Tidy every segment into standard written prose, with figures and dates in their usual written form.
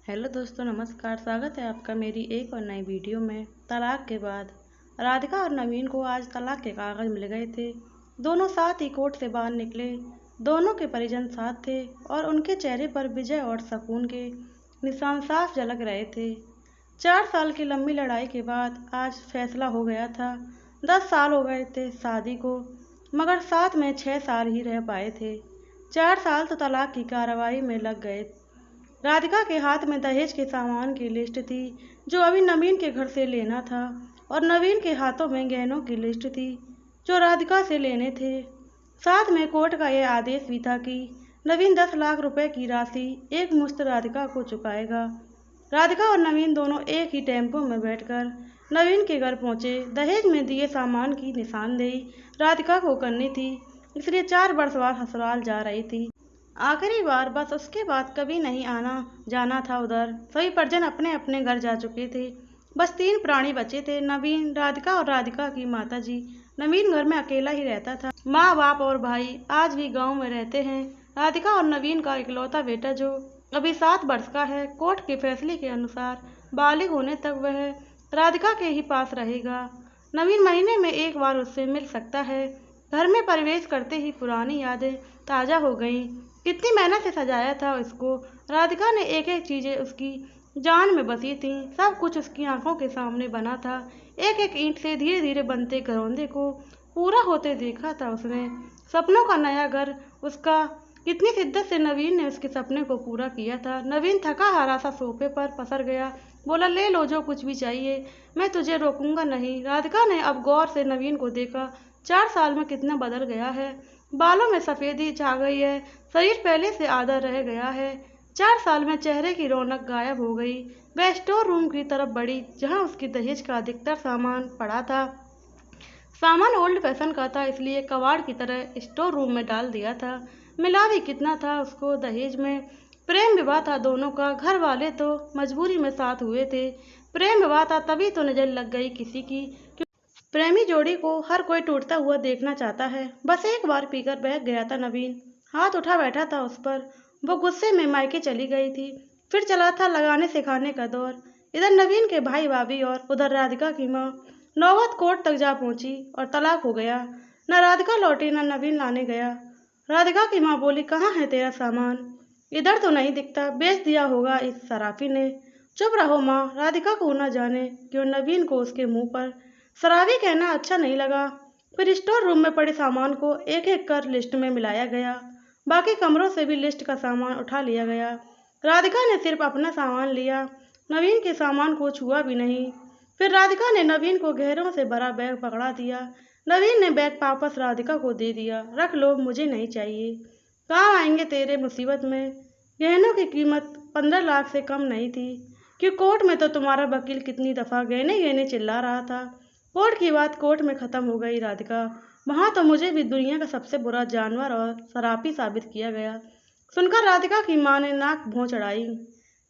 Hello दोस्तों, नमस्कार। स्वागत है आपका मेरी एक और नई वीडियो में। तलाक के बाद राधिका और नवीन को आज तलाक के कागज मिल गए थे। दोनों साथ ही कोर्ट से बाहर निकले। दोनों के परिजन साथ थे और उनके चेहरे पर विजय और सुकून के निशान साफ झलक रहे थे। 4 साल की लंबी लड़ाई के बाद आज फैसला हो गया था। 10 साल हो गए थे शादी को, मगर साथ में 6 साल ही रह पाए थे। 4 साल तो तलाक की कार्रवाई में लग गए। राधिका के हाथ में दहेज के सामान की लिस्ट थी जो अभी नवीन के घर से लेना था, और नवीन के हाथों में गहनों की लिस्ट थी जो राधिका से लेने थे। साथ में कोर्ट का यह आदेश भी था कि नवीन 10 लाख रुपए की राशि एक मुश्त राधिका को चुकाएगा। राधिका और नवीन दोनों एक ही टेम्पो में बैठकर नवीन के घर पहुंचे। दहेज में दिए सामान की निशानदेही राधिका को करनी थी, इसलिए 4 वर्ष बाद ससुराल जा रही थी। आखिरी बार, बस उसके बाद कभी नहीं आना जाना था उधर। सभी परिजन अपने अपने घर जा चुके थे। बस 3 प्राणी बचे थे, नवीन, राधिका और राधिका की माताजी। नवीन घर में अकेला ही रहता था। माँ बाप और भाई आज भी गांव में रहते हैं। राधिका और नवीन का इकलौता बेटा जो अभी 7 वर्ष का है, कोर्ट के फैसले के अनुसार बालिग होने तक वह राधिका के ही पास रहेगा। नवीन महीने में एक बार उससे मिल सकता है। घर में प्रवेश करते ही पुरानी यादें ताज़ा हो गईं। कितनी मेहनत से सजाया था इसको। राधिका ने एक एक चीजें उसकी जान में बसी थी। सब कुछ उसकी आंखों के सामने बना था। एक एक ईंट से धीरे धीरे बनते घरौंदे को पूरा होते देखा था उसने। सपनों का नया घर उसका। कितनी शिद्दत से नवीन ने उसके सपने को पूरा किया था। नवीन थका हारा सा सोफे पर पसर गया। बोला, ले लो जो कुछ भी चाहिए, मैं तुझे रोकूंगा नहीं। राधिका ने अब गौर से नवीन को देखा। 4 साल में कितना बदल गया है। बालों में सफेदी छा गई है, शरीर पहले से आधा रह गया है। 4 साल में चेहरे की रौनक गायब हो गई। वह स्टोर रूम की तरफ बढ़ी जहां उसकी दहेज का अधिकतर सामान पड़ा था। सामान ओल्ड फैशन का था, इसलिए कबाड़ की तरह स्टोर रूम में डाल दिया था। मिला भी कितना था उसको दहेज में। प्रेम विवाह था दोनों का। घर वाले तो मजबूरी में साथ हुए थे। प्रेम विवाह था तभी तो नजर लग गई किसी की। प्रेमी जोड़ी को हर कोई टूटता हुआ देखना चाहता है। बस एक बार पीकर बह गया था नवीन। हाथ उठा बैठा था उस पर। वो गुस्से में मायके चली गई थी। फिर चला था लगाने सिखाने का दौर। इधर नवीन के भाई भाभी और उधर राधिका की माँ। नौबत कोर्ट तक जा पहुंची और तलाक हो गया। न राधिका लौटी न नवीन लाने गया। राधिका की माँ बोली, कहाँ है तेरा सामान? इधर तो नहीं दिखता, बेच दिया होगा इस शराफी ने। चुप रहो माँ। राधिका को न जाने क्यों नवीन को उसके मुंह पर शराबी कहना अच्छा नहीं लगा। फिर स्टोर रूम में पड़े सामान को एक एक कर लिस्ट में मिलाया गया। बाकी कमरों से भी लिस्ट का सामान उठा लिया गया। राधिका ने सिर्फ अपना सामान लिया, नवीन के सामान को छुआ भी नहीं। फिर राधिका ने नवीन को गहरों से भरा बैग पकड़ा दिया। नवीन ने बैग वापस राधिका को दे दिया। रख लो, मुझे नहीं चाहिए, काम आएंगे तेरे मुसीबत में। गहनों की कीमत 15 लाख से कम नहीं थी कि कोर्ट में तो तुम्हारा वकील कितनी दफा गहने गहने चिल्ला रहा था। कोर्ट की बात कोर्ट में खत्म हो गई राधिका। वहां तो मुझे भी दुनिया का सबसे बुरा जानवर और शराबी साबित किया गया। सुनकर राधिका की माँ ने नाक भौं चढ़ाई।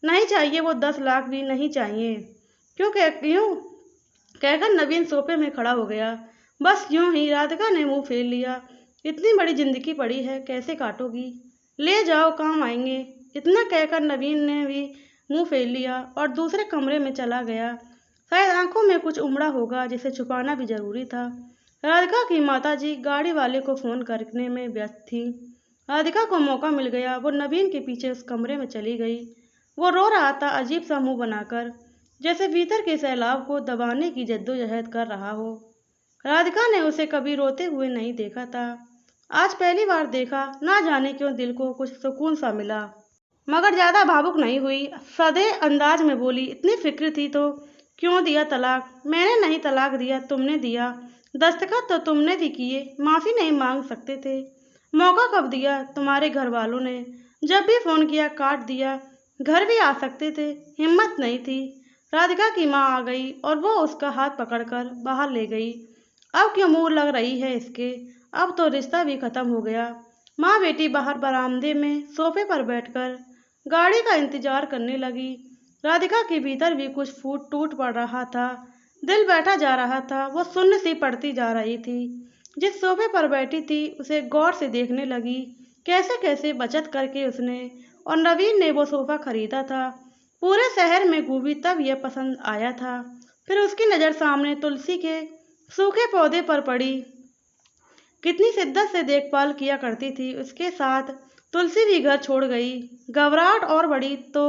नहीं चाहिए, वो 10 लाख भी नहीं चाहिए। क्यों कहकर नवीन सोफे में खड़ा हो गया। बस यूं ही राधिका ने मुंह फेर लिया। इतनी बड़ी जिंदगी पड़ी है, कैसे काटोगी? ले जाओ, काम आएंगे। इतना कहकर नवीन ने भी मुंह फेर लिया और दूसरे कमरे में चला गया। शायद आंखों में कुछ उमड़ा होगा जिसे छुपाना भी जरूरी था। राधिका की माताजी गाड़ी वाले को फोन करने में व्यस्त थी। राधिका को मौका मिल गया। वो नवीन के पीछे उस कमरे में चली गई। वो रो रहा था अजीब सा मुंह बनाकर, जैसे भीतर के सैलाब को दबाने की जद्दोजहद कर रहा हो। राधिका ने उसे कभी रोते हुए नहीं देखा था। आज पहली बार देखा। ना जाने क्यों दिल को कुछ सुकून सा मिला। मगर ज्यादा भावुक नहीं हुई। सधे अंदाज में बोली, इतनी फिक्र थी तो क्यों दिया तलाक? मैंने नहीं तलाक दिया, तुमने दिया। दस्तखत तो तुमने भी किए, माफी नहीं मांग सकते थे? मौका कब दिया तुम्हारे घर वालों ने? जब भी फोन किया काट दिया। घर भी आ सकते थे, हिम्मत नहीं थी। राधिका की माँ आ गई और वो उसका हाथ पकड़कर बाहर ले गई। अब क्यों मुंह लग रही है इसके? अब तो रिश्ता भी खत्म हो गया। माँ बेटी बाहर बरामदे में सोफे पर बैठकर गाड़ी का इंतजार करने लगी। राधिका के भीतर भी कुछ फूट टूट पड़ रहा था। दिल बैठा जा रहा था। वो सुन्न सी पड़ती जा रही थी। जिस सोफे पर बैठी थी उसे गौर से देखने लगी। कैसे कैसे बचत करके उसने और नवीन ने वो सोफा खरीदा था। पूरे शहर में घूमी तब यह पसंद आया था। फिर उसकी नज़र सामने तुलसी के सूखे पौधे पर पड़ी। कितनी शिद्दत से देखभाल किया करती थी। उसके साथ तुलसी भी घर छोड़ गई। घबराहट और बढ़ी तो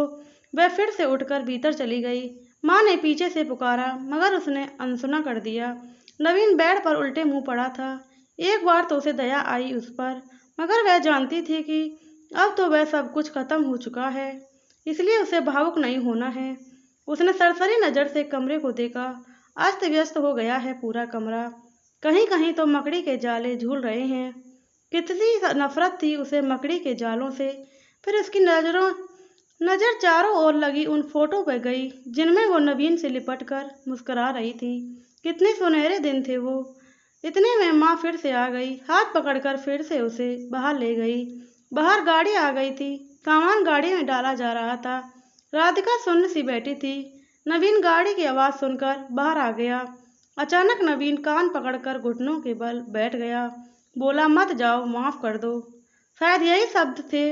वह फिर से उठकर भीतर चली गई। माँ ने पीछे से पुकारा मगर उसने अनसुना कर दिया। नवीन बेड पर उल्टे मुंह पड़ा था। एक बार तो उसे दया आई उस पर, मगर वह जानती थी कि अब तो वह सब कुछ खत्म हो चुका है, इसलिए उसे भावुक नहीं होना है। उसने सरसरी नज़र से कमरे को देखा। अस्त व्यस्त हो गया है पूरा कमरा। कहीं कहीं तो मकड़ी के जाले झूल रहे हैं। कितनी नफरत थी उसे मकड़ी के जालों से। फिर उसकी नज़र चारों ओर लगी उन फोटो पर गई जिनमें वो नवीन से लिपट कर मुस्कुरा रही थी। कितने सुनहरे दिन थे वो। इतने में माँ फिर से आ गई। हाथ पकड़कर फिर से उसे बाहर ले गई। बाहर गाड़ी आ गई थी। सामान गाड़ी में डाला जा रहा था। राधिका सुन्न सी बैठी थी। नवीन गाड़ी की आवाज़ सुनकर बाहर आ गया। अचानक नवीन कान पकड़कर घुटनों के बल बैठ गया। बोला मत जाओ, माफ़ कर दो। शायद यही शब्द थे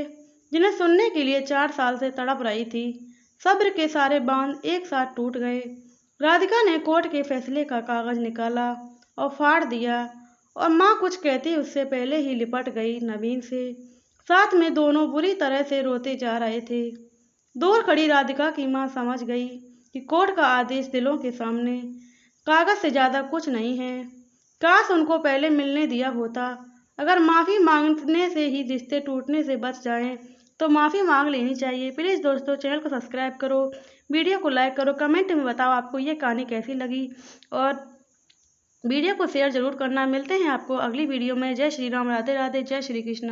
जिन्हें सुनने के लिए 4 साल से तड़प रही थी। सब्र के सारे बांध एक साथ टूट गए। राधिका ने कोर्ट के फैसले का कागज निकाला और फाड़ दिया, और माँ कुछ कहती उससे पहले ही लिपट गई नवीन से। साथ में दोनों बुरी तरह से रोते जा रहे थे। दूर खड़ी राधिका की माँ समझ गई कि कोर्ट का आदेश दिलों के सामने कागज से ज़्यादा कुछ नहीं है। काश उनको पहले मिलने दिया होता। अगर माफ़ी मांगने से ही रिश्ते टूटने से बच जाएं तो माफ़ी मांग लेनी चाहिए। प्लीज़ दोस्तों, चैनल को सब्सक्राइब करो, वीडियो को लाइक करो, कमेंट में बताओ आपको ये कहानी कैसी लगी, और वीडियो को शेयर ज़रूर करना। मिलते हैं आपको अगली वीडियो में। जय श्री राम, राधे राधे, जय श्री कृष्ण।